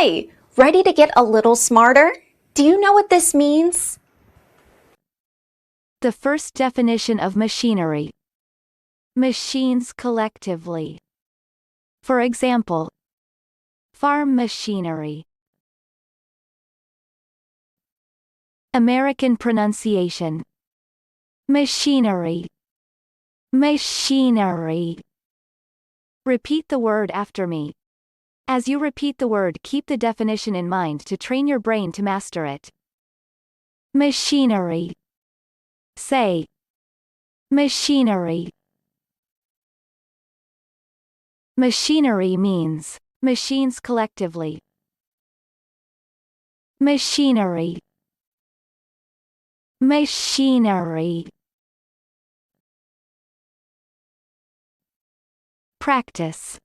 Hi, ready to get a little smarter? Do you know what this means? The first definition of machinery. Machines collectively. For example, farm machinery. American pronunciation. Machinery. Machinery. Repeat the word after me. As you repeat the word, keep the definition in mind to train your brain to master it. Machinery. Say. Machinery. Machinery means machines collectively. Machinery. Machinery. Practice.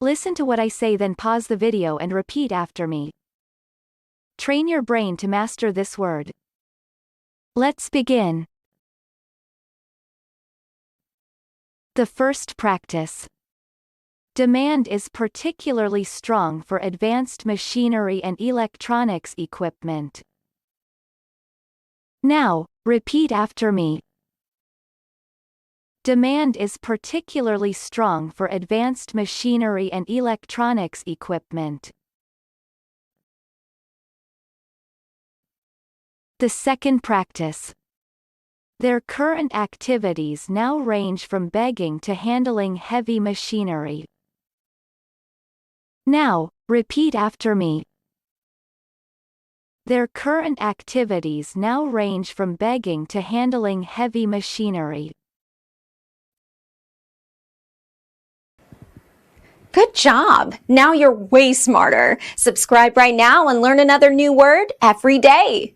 Listen to what I say, then pause the video and repeat after me. Train your brain to master this word. Let's begin. The first practice. Demand is particularly strong for advanced machinery and electronics equipment. Now, repeat after me. Demand is particularly strong for advanced machinery and electronics equipment. The second practice. Their current activities now range from begging to handling heavy machinery. Now, repeat after me. Their current activities now range from begging to handling heavy machinery. Good job! Now you're way smarter. Subscribe right now and learn another new word every day.